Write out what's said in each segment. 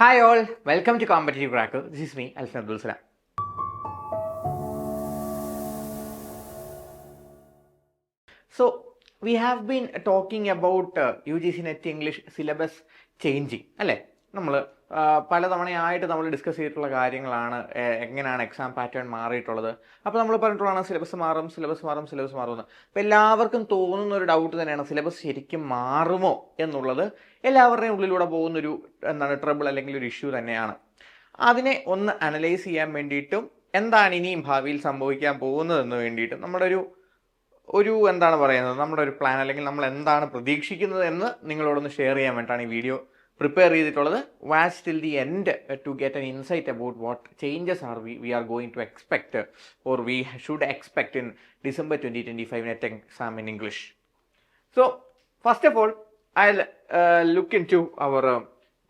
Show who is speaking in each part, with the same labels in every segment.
Speaker 1: Hi all, welcome to Competitive Cracker. This is me, Alfred Abdul Salam. So, we have been talking about UGC NET English syllabus changing. അല്ലേ നമ്മൾ പലതവണയായിട്ട് നമ്മൾ discuss ചെയ്തിട്ടുള്ള കാര്യങ്ങളാണ് എങ്ങനെയാണ് exam pattern മാറിയിട്ടുള്ളത്. അപ്പോൾ നമ്മൾ പറഞ്ഞിട്ടുള്ളതാണ് സിലബസ് മാറും എന്ന്. അപ്പോൾ എല്ലാവർക്കും തോന്നുന്ന ഒരു ഡൗട്ട് തന്നെയാണ്, സിലബസ് ശരിക്കും മാറുമോ എന്നുള്ളത് എല്ലാവരുടെയും ഉള്ളിലൂടെ പോകുന്നൊരു ട്രബിൾ അല്ലെങ്കിൽ ഒരു ഇഷ്യൂ തന്നെയാണ്. അതിനെ ഒന്ന് അനലൈസ് ചെയ്യാൻ വേണ്ടിയിട്ടും എന്താണ് ഇനിയും ഭാവിയിൽ സംഭവിക്കാൻ പോകുന്നതെന്ന് വേണ്ടിയിട്ടും നമ്മുടെ നമ്മുടെ ഒരു പ്ലാൻ അല്ലെങ്കിൽ നമ്മൾ എന്താണ് പ്രതീക്ഷിക്കുന്നത് എന്ന് നിങ്ങളോടൊന്ന് ഷെയർ ചെയ്യാൻ വേണ്ടിയിട്ടാണ് ഈ വീഡിയോ പ്രിപ്പയർ ചെയ്തിട്ടുള്ളത്. Watch till the end to get an insight about what changes are we are going to expect or we should expect in December 2025 NET exam in English. So, first of all, I'll look into our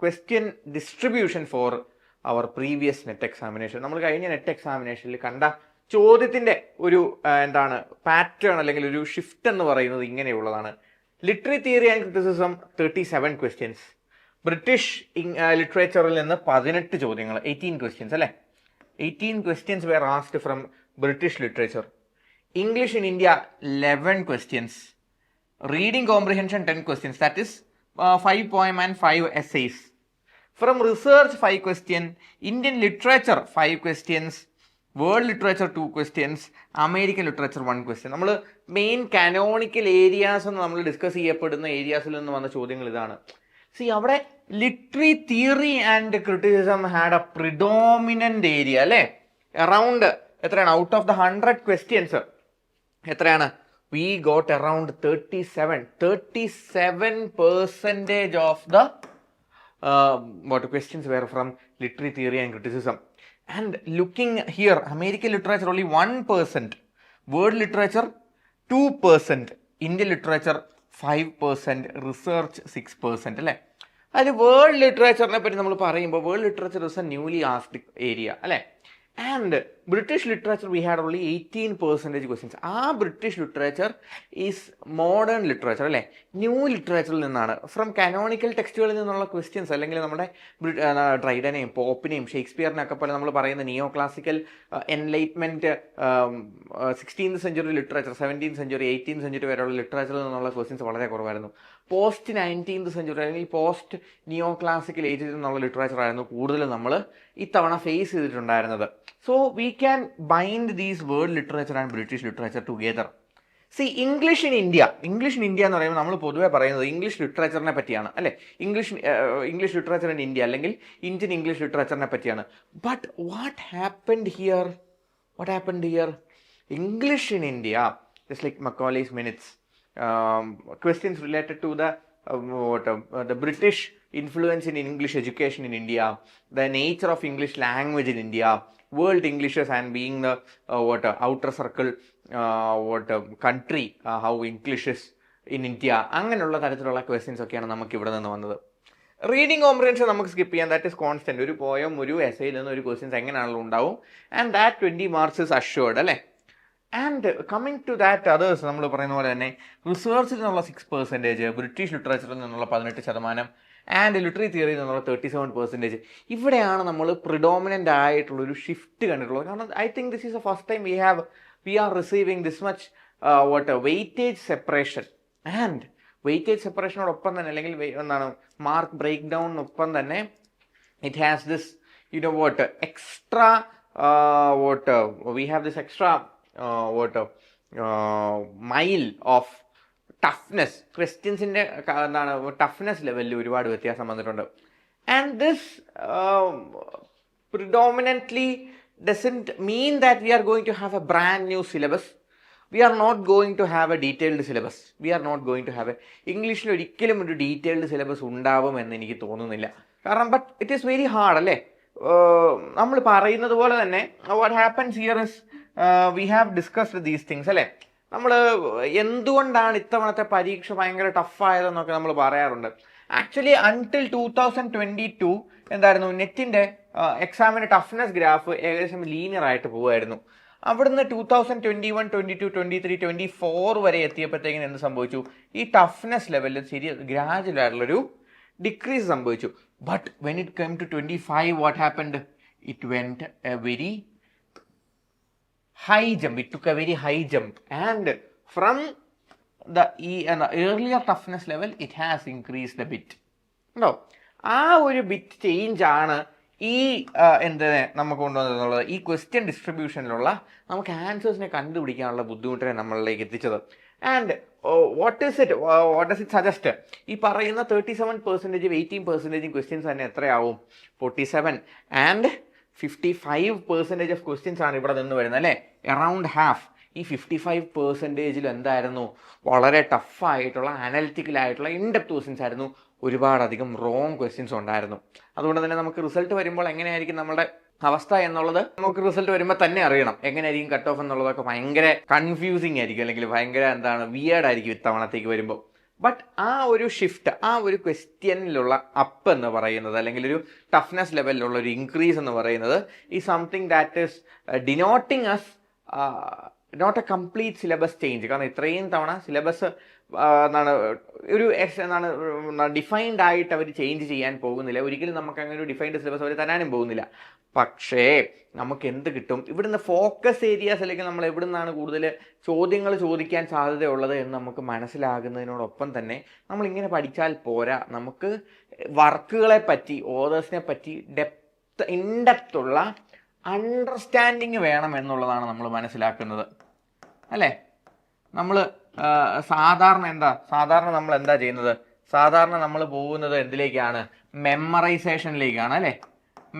Speaker 1: question distribution for our previous NET examination. നമ്മൾ കഴിഞ്ഞ net എക്സാമിനേഷനിൽ കണ്ട ചോദ്യത്തിൻ്റെ ഒരു pattern അല്ലെങ്കിൽ ഒരു shift എന്ന് പറയുന്നത് ഇങ്ങനെയുള്ളതാണ്. Literary theory and criticism 37 questions, British ലിറ്ററേച്ചറിൽ നിന്ന് 18 ചോദ്യങ്ങൾ, 18 ക്വസ്റ്റ്യൻസ് അല്ലേ. 18 questions were asked from British literature. English in India 11 questions, reading comprehension 10 questions, that is 5 poem and 5 essays. From research 5 question, Indian literature 5 questions, world literature 2 questions, American literature 1 question. നമ്മൾ main canonical areas എന്ന് നമ്മൾ discuss ചെയ്യപ്പെടുന്ന ഏരിയാസിൽ നിന്ന് വന്ന ചോദ്യങ്ങൾ ഇതാണ്. അവിടെ literary theory and criticism had A predominant area അല്ലേ. അറൗണ്ട് എത്രയാണ്, ഔട്ട് ഓഫ് ദ 100 ക്വസ്റ്റ്യൻസ് എത്രയാണ്, we got around 37% of the questions were from literary theory and criticism. And looking here, American literature only 1%, world literature 2%, Indian literature 5%, research 6% അല്ലേ. അതിൽ world ലിറ്ററേച്ചറിനെ പറ്റി നമ്മൾ പറയുമ്പോൾ world literature is a newly asked area അല്ലേ. And British literature we had only 18% questions. ആ British literature is modern literature അല്ലേ, new ലിറ്ററേച്ചറിൽ നിന്നാണ്. ഫ്രം കാനോണിക്കൽ ടെക്സ്റ്റുകളിൽ നിന്നുള്ള ക്വസ്റ്റ്യൻസ് അല്ലെങ്കിൽ നമ്മുടെ ഡ്രൈഡനെയും പോപ്പിനെയും ഷേക്സ്പിയറിനൊക്കെ പോലെ നമ്മൾ പറയുന്ന നിയോ classical enlightenment 16th century literature, 17th century 18th century വരെയുള്ള ലിറ്ററേച്ചറിൽ നിന്നുള്ള ക്വസ്റ്റ്യൻസ് വളരെ കുറവായിരുന്നു. പോസ്റ്റ് 19th സെഞ്ചുറി അല്ലെങ്കിൽ പോസ്റ്റ് നിയോ ക്ലാസിക്കൽ ഏജിൽ നിന്നുള്ള ലിറ്ററേച്ചർ ആയിരുന്നു കൂടുതലും നമ്മൾ ഇത്തവണ ഫേസ് ചെയ്തിട്ടുണ്ടായിരുന്നത്. So we can bind these world literature and British literature together. English in India എന്ന് പറയുമ്പോൾ നമ്മൾ പൊതുവെ പറയുന്നത് ഇംഗ്ലീഷ് ലിറ്ററേച്ചറിനെ പറ്റിയാണ് അല്ലേ. ഇംഗ്ലീഷ് ലിറ്ററേച്ചർ ഇൻ ഇന്ത്യ അല്ലെങ്കിൽ ഇന്ത്യൻ ഇംഗ്ലീഷ് ലിറ്ററേച്ചറിനെ പറ്റിയാണ്. But what happened here English in India, just like Macaulay's minutes, questions related to the British influence in English education in India, the nature of English language in India, world Englishes and being the outer circle country, how English is in India, അങ്ങനെയുള്ള തരത്തിലുള്ള questions ഒക്കെയാണ് നമുക്ക് ഇവിടെ നിന്ന് വന്നത്. Reading comprehension നമുക്ക് skip ചെയ്യാം, that is constant. ഒരു പോയം ഒരു എസ്സേയിൽ നിന്ന് ഒരു ക്വസ്റ്റ്യൻസ് എങ്ങനെയാണല്ലോ ഉണ്ടാവും. And that 20 marks is assured അല്ലേ. And coming to that others, നമ്മൾ പറയുന്ന പോലെ തന്നെ റിസർച്ചിൽ നിന്നുള്ള 6%, ബ്രിട്ടീഷ് ലിറ്ററേച്ചറിൽ നിന്നുള്ള 18% ആൻഡ് ലിറ്റററി തിയറിയിൽ നിന്നുള്ള 37%. ഇവിടെയാണ് നമ്മൾ പ്രിഡോമിനൻ്റ് ആയിട്ടുള്ളൊരു ഷിഫ്റ്റ് കണ്ടിട്ടുള്ളത്. കാരണം I think this is a first time we are receiving this much weightage separation. And weightage സെപ്പറേഷനോടൊപ്പം തന്നെ അല്ലെങ്കിൽ മാർക്ക് ബ്രേക്ക് ഡൗണിനൊപ്പം തന്നെ it has this extra we have this extra mile of toughness. ക്വസ്റ്റ്യൻസിൻ്റെ toughness ലെവലിൽ ഒരുപാട് വ്യത്യാസം വന്നിട്ടുണ്ട്. And this predominantly doesn't mean that we are going to have a brand new syllabus. We are not going to have a detailed syllabus. ഇംഗ്ലീഷിൽ ഒരിക്കലും ഒരു detailed syllabus ഉണ്ടാവുമെന്ന് എനിക്ക് തോന്നുന്നില്ല. കാരണം but it is very hard അല്ലേ. നമ്മൾ പറയുന്നത് പോലെ തന്നെ what happens here is we have discussed these things അല്ലേ. നമ്മൾ എന്തുകൊണ്ടാണ് ഇത്തവണത്തെ പരീക്ഷ ഭയങ്കര ടഫായതെന്നൊക്കെ നമ്മൾ പറയാറുണ്ട്. ആക്ച്വലി അൺടിൽ 2022 എന്തായിരുന്നു, നെറ്റിൻ്റെ എക്സാമിൻ്റെ ടഫ്നെസ് ഗ്രാഫ് ഏകദേശം ലീനിയർ ആയിട്ട് പോകുമായിരുന്നു. അവിടുന്ന് 2021, 22, 23, 24 വരെ എത്തിയപ്പോഴത്തേക്കിന് എന്ത് സംഭവിച്ചു, ഈ ടഫ്നെസ് ലെവലിൽ ഗ്രാജുവൽ ആയിട്ടുള്ളൊരു ഡിക്രീസ് സംഭവിച്ചു. But when it come to 25 what happened? It went a very high jump. It took a very high jump, and from the earlier toughness level it has increased a bit. No, ആ ഒരു bit change ആണ് ഈ എന്തിനെ നമുക്ക് കൊണ്ടുവന്നുള്ളത്, ഈ question ഡിസ്ട്രിബ്യൂഷനിലുള്ള നമുക്ക് ആൻസേഴ്സിനെ കണ്ടുപിടിക്കാനുള്ള ബുദ്ധിമുട്ടിനെ നമ്മളിലേക്ക് എത്തിച്ചത്. And what does it suggest? ഈ പറയുന്ന 37%, 18% ക്വസ്റ്റ്യൻസ് തന്നെ എത്രയാവും? 47 ആൻഡ് 55% ഓഫ് ക്വസ്റ്റ്യൻസ് ആണ് ഇവിടെ നിന്ന് വരുന്നത് അല്ലേ, അറൗണ്ട് ഹാഫ്. ഈ 55% എന്തായിരുന്നു? വളരെ ടഫായിട്ടുള്ള അനലിറ്റിക്കലായിട്ടുള്ള ഇൻഡെപ്ത് ക്വസ്റ്റ്യൻസ് ആയിരുന്നു. ഒരുപാടധികം റോങ് ക്വസ്റ്റ്യൻസ് ഉണ്ടായിരുന്നു. അതുകൊണ്ട് തന്നെ നമുക്ക് റിസൾട്ട് വരുമ്പോൾ എങ്ങനെയായിരിക്കും നമ്മുടെ അവസ്ഥ എന്നുള്ളത് നമുക്ക് റിസൾട്ട് വരുമ്പോൾ തന്നെ അറിയണം. എങ്ങനെയായിരിക്കും കട്ട് ഓഫ് എന്നുള്ളതൊക്കെ ഭയങ്കര കൺഫ്യൂസിങ് ആയിരിക്കും, അല്ലെങ്കിൽ ഭയങ്കര വിയേർഡായിരിക്കും ഇത്തവണത്തേക്ക് വരുമ്പോൾ. ബട്ട് ആ ഒരു ഷിഫ്റ്റ്, ആ ഒരു ക്വസ്റ്റ്യനിലുള്ള അപ്പ് എന്ന് പറയുന്നത്, അല്ലെങ്കിൽ ഒരു ടഫ്നെസ് ലെവലിലുള്ള ഒരു ഇൻക്രീസ് എന്ന് പറയുന്നത് ഈ something that is denoting as not a complete syllabus change. കാരണം ഇത്രയും തവണ സിലബസ് ഡിഫൈൻഡ് ആയിട്ട് അവർ ചേഞ്ച് ചെയ്യാൻ പോകുന്നില്ല. ഒരിക്കലും നമുക്ക് അങ്ങനെ ഒരു ഡിഫൈൻഡ് സിലബസ് അവർ തരാനും പോകുന്നില്ല. പക്ഷേ നമുക്ക് എന്ത് കിട്ടും? ഇവിടുന്ന് ഫോക്കസ് ഏരിയാസ്, അല്ലെങ്കിൽ നമ്മൾ എവിടെ നിന്നാണ് കൂടുതൽ ചോദ്യങ്ങൾ ചോദിക്കാൻ സാധ്യതയുള്ളത് എന്ന് നമുക്ക് മനസ്സിലാകുന്നതിനോടൊപ്പം തന്നെ നമ്മളിങ്ങനെ പഠിച്ചാൽ പോരാ. നമുക്ക് വർക്കുകളെ പറ്റി, ഓതേഴ്സിനെ പറ്റി ഇൻഡെപ്തുള്ള അണ്ടർസ്റ്റാൻഡിങ് വേണം എന്നുള്ളതാണ് നമ്മൾ മനസ്സിലാക്കുന്നത് അല്ലേ. നമ്മൾ സാധാരണ നമ്മൾ എന്താ ചെയ്യുന്നത്? സാധാരണ നമ്മൾ പോകുന്നത് എന്തിലേക്കാണ്? മെമ്മറൈസേഷനിലേക്കാണ് അല്ലേ.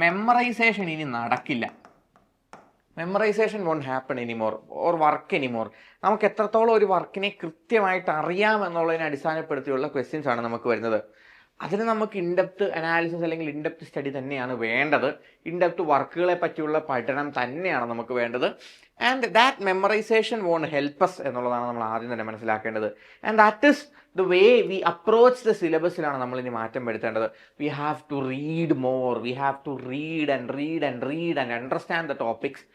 Speaker 1: മെമ്മറൈസേഷൻ ഇനി നടക്കില്ല. Memorization won't happen anymore or work anymore. നമുക്ക് എത്രത്തോളം ഒരു വർക്കിനെ കൃത്യമായിട്ട് അറിയാം എന്നുള്ളതിനെ അടിസ്ഥാനപ്പെടുത്തിയുള്ള ക്വസ്റ്റ്യൻസ് ആണ് നമുക്ക് വരുന്നത്. അതിന് നമുക്ക് ഇൻഡെപ്ത് അനാലിസിസ് അല്ലെങ്കിൽ ഇൻഡെപ്ത് സ്റ്റഡി തന്നെയാണ് വേണ്ടത്. ഇൻഡെപ്ത് വർക്കുകളെ പറ്റിയുള്ള പഠനം തന്നെയാണ് നമുക്ക് വേണ്ടത്. And that memorisation won't help us എന്നുള്ളതാണ് നമ്മൾ ആദ്യം തന്നെ മനസ്സിലാക്കേണ്ടത്. And that is the way we approach the സിലബസിലാണ് നമ്മൾ ഇനി മാറ്റം വരുത്തേണ്ടത്. We have to read more, we have to read and understand the topics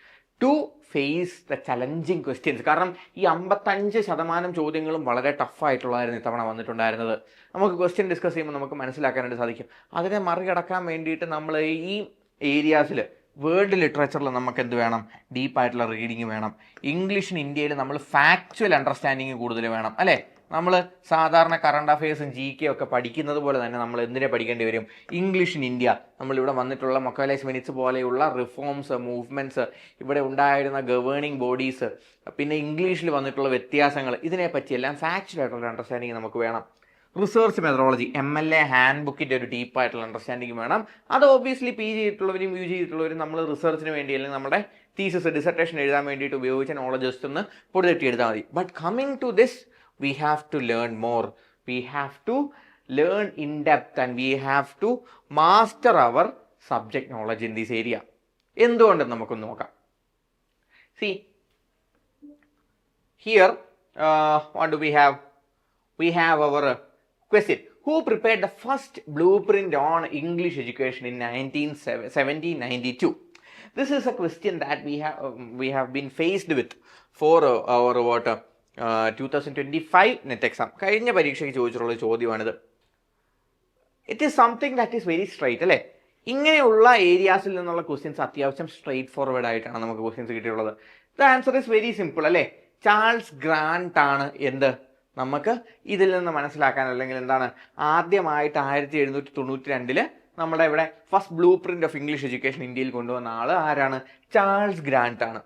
Speaker 1: to face the challenging questions. കാരണം ഈ 55% ചോദ്യങ്ങളും വളരെ ടഫായിട്ടുള്ളതായിരുന്നു ഇത്തവണ വന്നിട്ടുണ്ടായിരുന്നത്. നമുക്ക് ക്വസ്റ്റ്യൻ ഡിസ്കസ് ചെയ്യുമ്പോൾ നമുക്ക് മനസ്സിലാക്കാനായിട്ട് സാധിക്കും. അതിനെ മറികടക്കാൻ വേണ്ടിയിട്ട് നമ്മൾ ഈ ഏരിയാസിൽ വേൾഡ് ലിറ്ററേച്ചറിൽ നമുക്ക് എന്ത് വേണം? ഡീപ്പായിട്ടുള്ള റീഡിങ് വേണം. ഇംഗ്ലീഷിന് ഇന്ത്യയിൽ നമ്മൾ ഫാക്ച്വൽ അണ്ടർസ്റ്റാൻഡിങ് കൂടുതൽ വേണം അല്ലേ. നമ്മൾ സാധാരണ കറണ്ട് അഫയേഴ്സും GK ഒക്കെ പഠിക്കുന്നത് പോലെ തന്നെ നമ്മൾ എന്തിനെ പഠിക്കേണ്ടി വരും? English in India. നമ്മളിവിടെ വന്നിട്ടുള്ള മക്കാലേസ് മിനിറ്റ്സ് പോലെയുള്ള റിഫോംസ്, മൂവ്മെൻറ്റ്സ്, ഇവിടെ ഉണ്ടായിരുന്ന ഗവേണിംഗ് ബോഡീസ്, പിന്നെ ഇംഗ്ലീഷിൽ വന്നിട്ടുള്ള വ്യത്യാസങ്ങൾ, ഇതിനെപ്പറ്റിയെല്ലാം ഫാക്ച്വൽ ആയിട്ടുള്ള അണ്ടർസ്റ്റാൻഡിങ് നമുക്ക് വേണം. റിസർച്ച് മെത്തഡോളജി, MLA ഹാൻഡ് ബുക്കിൻ്റെ ഒരു ഡീപ്പായിട്ടുള്ള അണ്ടർസ്റ്റാൻഡിങ് വേണം. അത് ഓബിയസ്ലി PG ചെയ്തിട്ടുള്ളവരും UG ചെയ്തിട്ടുള്ളവരും നമ്മൾ റിസർച്ചിന് വേണ്ടി അല്ലെങ്കിൽ നമ്മുടെ തീസിസ് ഡിസർട്ടേഷൻ എഴുതാൻ വേണ്ടിയിട്ട് ഉപയോഗിച്ച നോളജ് ജസ്റ്റ് ഒന്ന് പൊടിതെറ്റി എഴുതാൽ മതി. But coming to this, we have to learn more, we have to learn in depth, and we have to master our subject knowledge in this area. എന്തുകൊണ്ട് നമുക്കൊന്ന് നോക്കാം. See here, what do we have? We have our question. Who prepared the first blueprint on English education in 1792? This is a question that we have been faced with for our 2025 NET exam. കഴിഞ്ഞ പരീക്ഷയ്ക്ക് ചോദിച്ചിട്ടുള്ള ചോദ്യമാണിത്. It is something that is very straight അല്ലേ. ഇങ്ങനെയുള്ള ഏരിയാസിൽ നിന്നുള്ള questions അത്യാവശ്യം straight forward ആയിട്ടാണ് നമുക്ക് ക്വസ്റ്റ്യൻസ് കിട്ടിയിട്ടുള്ളത്. The answer is very simple അല്ലേ. ചാൾസ് ഗ്രാന്റ് ആണ് എന്ത് നമുക്ക് ഇതിൽ നിന്ന് മനസ്സിലാക്കാൻ, അല്ലെങ്കിൽ എന്താണ് ആദ്യമായിട്ട് 1792 നമ്മുടെ ഇവിടെ first blue print of English education ഇന്ത്യയിൽ കൊണ്ടുവന്ന ആള് ആരാണ്? ചാൾസ് ഗ്രാന്റ് ആണ്.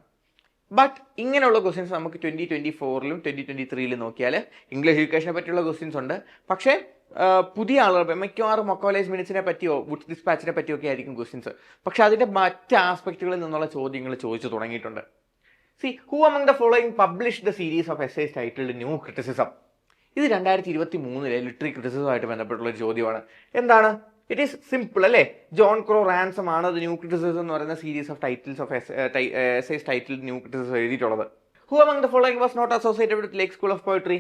Speaker 1: ബട്ട് ഇങ്ങനെയുള്ള ക്വസ്റ്റ്യൻസ് നമുക്ക് 2024-ലും 2023-ലും നോക്കിയാൽ ഇംഗ്ലീഷ് എഡ്യൂക്കേഷനെ പറ്റിയുള്ള ക്വസ്റ്റ്യൻസ് ഉണ്ട്. പക്ഷേ പുതിയ ആളുകൾ മിക്കവാറും മക്കാലേസ് മിനിറ്റ്സിനെ പറ്റിയോ വുഡ്സ് ഡിസ്പാച്ചിനെ പറ്റിയോ ഒക്കെ ആയിരിക്കും ക്വസ്റ്റ്യൻസ്. പക്ഷെ അതിൻ്റെ മറ്റ് ആസ്പെക്റ്റുകളിൽ നിന്നുള്ള ചോദ്യങ്ങൾ ചോദിച്ചു തുടങ്ങിയിട്ടുണ്ട്. See, who among the following published the series of essays titled New Criticism? ഇത് 2023-ലെ ലിറ്റററി ക്രിറ്റിസിസമായിട്ട് ബന്ധപ്പെട്ടുള്ള ഒരു ചോദ്യമാണ്. എന്താണ്? ഇറ്റ് ഈസ് സിമ്പിൾ അല്ലേ. ജോൺ ക്രോ റാൻസം ആണ് ദ ന്യൂ ക്രിറ്റിസിസം എന്ന് പറയുന്ന series of titles of essays title new criticism എഴുതിയിട്ടുള്ളത്. Who among the following was not associated with Lake School of Poetry?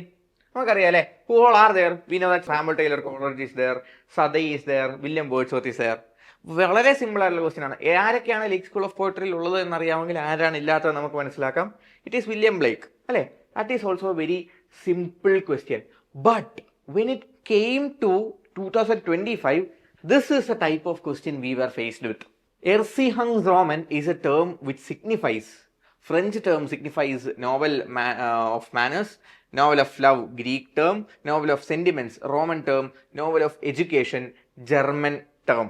Speaker 1: നമുക്കറിയാം അല്ലേ. Who all are there? We know that Samuel Taylor Coleridge is there, Southey is there, William Wordsworth is there. വളരെ simple ആയിട്ടുള്ള question ആണ്. ആരൊക്കെയാണ് ലേക്ക് school of പോയട്രിയിൽ ഉള്ളത് എന്നറിയാമെങ്കിൽ ആരാണ് ഇല്ലാത്തത് നമുക്ക് മനസ്സിലാക്കാം. ഇറ്റ് ഈസ് വില്യം ബ്ലേക്ക് അല്ലേ. That is also very simple question. But when it came to 2025, this is the type of question we were faced with. Erziehungsroman is a term which signifies, French term signifies novel of manners, novel of love, Greek term, novel of sentiments, Roman term, novel of education, German term.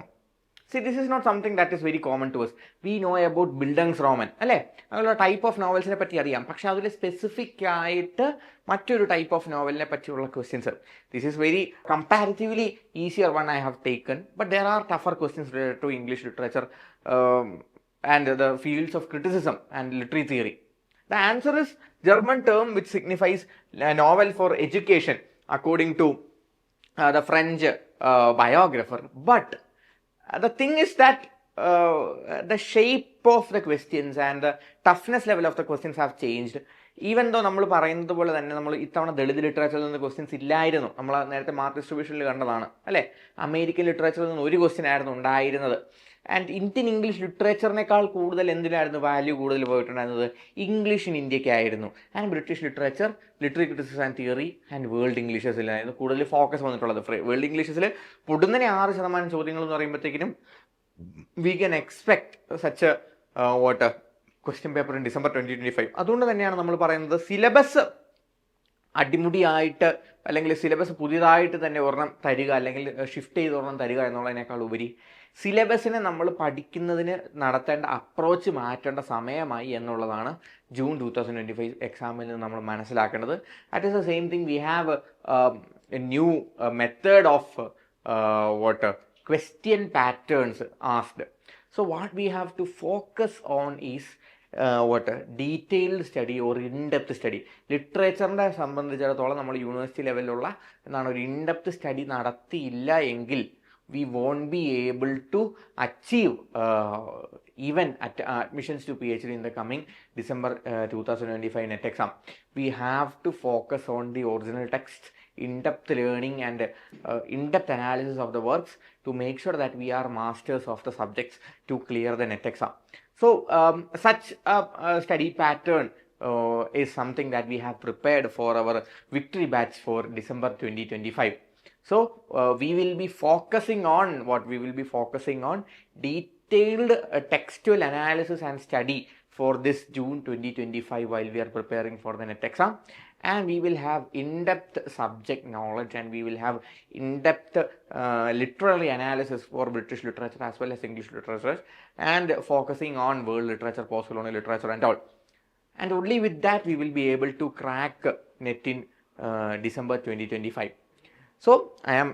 Speaker 1: See, this is not something that is very common to us. We know about Bildungsroman, അല്ലേ? അങ്ങനെയുള്ള type of നോവൽസിനെ പറ്റി അറിയാം. പക്ഷെ അതിൽ specific ആയിട്ട് മറ്റൊരു type of നോവലിനെ പറ്റിയുള്ള questions. This is very comparatively easier one I have taken, but there are tougher questions related to English literature and the fields of criticism and literary theory. The answer is German term which signifies a novel for education according to the French biographer. But the thing is that the shape of the questions and the toughness level of the questions have changed. Even though നമ്മൾ പറയുന്നത് പോലെ തന്നെ നമ്മൾ ഇത്തവണ ദളിത് ലിറ്ററേച്ചറിൽ നിന്ന് questions ഇല്ലായിരുന്നു. നമ്മൾ നേരത്തെ മാർക്ക് ഡിസ്ട്രിബ്യൂഷനിൽ കണ്ടതാണ് അല്ലേ? അമേരിക്കൻ ലിറ്ററേച്ചറിൽ നിന്ന് ഒരു ക്വസ്റ്റ്യൻ ആയിരുന്നു ഉണ്ടായിരുന്നത്. ആൻഡ് ഇന്ത്യൻ ഇംഗ്ലീഷ് ലിറ്ററേച്ചറിനേക്കാൾ കൂടുതൽ എന്തിനായിരുന്നു വാല്യൂ കൂടുതൽ പോയിട്ടുണ്ടായിരുന്നത്? ഇംഗ്ലീഷ് ഇൻ ഇന്ത്യക്കായിരുന്നു. And British literature, literary criticism and theory and world ഇംഗ്ലീഷസിലായിരുന്നു കൂടുതൽ ഫോക്കസ് വന്നിട്ടുള്ളത്. വേൾഡ് ഇംഗ്ലീഷസിൽ പൊടുന്നനെ 6% ചോദ്യങ്ങൾ എന്ന് പറയുമ്പോഴത്തേക്കിനും we can expect such what question paper in December 2025. അതുകൊണ്ട് തന്നെയാണ് നമ്മൾ പറയുന്നത് സിലബസ് അടിമുടിയായിട്ട് അല്ലെങ്കിൽ സിലബസ് പുതിയതായിട്ട് തന്നെ ഒരെണ്ണം തരിക അല്ലെങ്കിൽ ഷിഫ്റ്റ് ചെയ്ത് ഒരെണ്ണം തരിക എന്നുള്ളതിനേക്കാൾ ഉപരി സിലബസിനെ നമ്മൾ പഠിക്കുന്നതിന് നടത്തേണ്ട അപ്രോച്ച് മാറ്റേണ്ട സമയമായി എന്നുള്ളതാണ് ജൂൺ 2025 എക്സാമിൽ നിന്ന് നമ്മൾ മനസ്സിലാക്കേണ്ടത്. At is the same thing we have A new method of question patterns asked. So what we have to focus on is detailed study or in-depth study. ലിറ്ററേച്ചറിനെ സംബന്ധിച്ചിടത്തോളം നമ്മൾ യൂണിവേഴ്സിറ്റി ലെവലിലുള്ള എന്താണ് ഒരു ഇൻഡെപ്ത് സ്റ്റഡി നടത്തിയില്ല എങ്കിൽ we won't be able to achieve even at admissions to PhD in the coming December 2025 net exam. We have to focus on the original text, in-depth learning and in-depth analysis of the works to make sure that we are masters of the subjects to clear the net exam. So such a study pattern is something that we have prepared for our victory batch for December 2025. So we will be focusing on detailed textual analysis and study for this June 2025 while we are preparing for the net exam, and we will have in-depth subject knowledge and we will have in-depth literary analysis for British literature as well as English literature, and focusing on world literature, post-colonial literature and all. And only with that we will be able to crack net in December 2025. So I am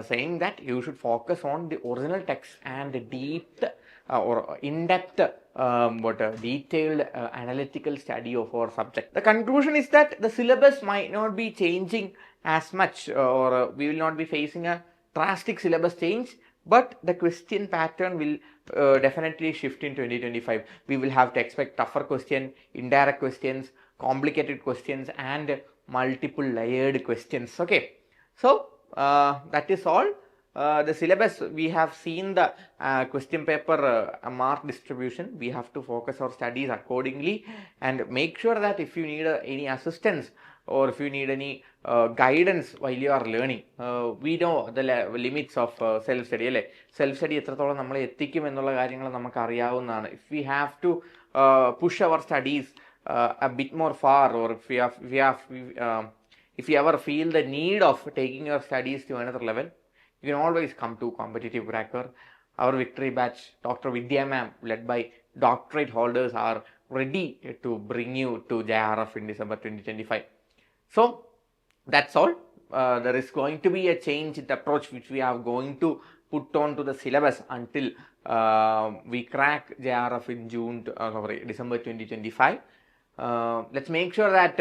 Speaker 1: saying that you should focus on the original text and the deep or in-depth detailed analytical study of our subject. The conclusion is that the syllabus might not be changing as much or we will not be facing a drastic syllabus change, but the question pattern will definitely shift in 2025. We will have to expect tougher questions, indirect questions, complicated questions and multiple layered questions. Okay. So that is all. The syllabus, we have seen the question paper mark distribution. We have to focus our studies accordingly and make sure that if you need any assistance or if you need any guidance while you are learning, we know the limits of self-study. Self-study എത്രത്തോളം നമ്മളെ എത്തിക്കും എന്നുള്ള കാര്യങ്ങൾ നമുക്ക് അറിയാവുന്നതാണ്. If we have to push our studies a bit more far, or if you ever feel the need of taking your studies to another level, you can always come to Competitive Cracker. Our victory batch, Dr. Vidya ma'am, led by doctorate holders, are ready to bring you to JRF in December 2025. So that's all. There is going to be a change in the approach which we are going to put on to the syllabus until we crack JRF in December 2025. Let's make sure that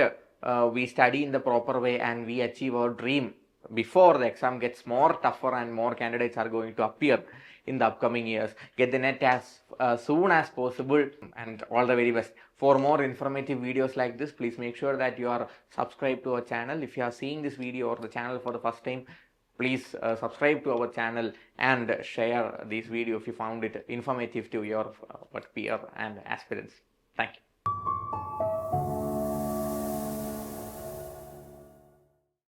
Speaker 1: we study in the proper way and we achieve our dream before the exam gets more tougher and more candidates are going to appear in the upcoming years. Get the net as soon as possible, and all the very best. For more informative videos like this, please make sure that you are subscribed to our channel. If you are seeing this video or the channel for the first time, please subscribe to our channel and share this video if you found it informative to your peer and aspirants. Thank you.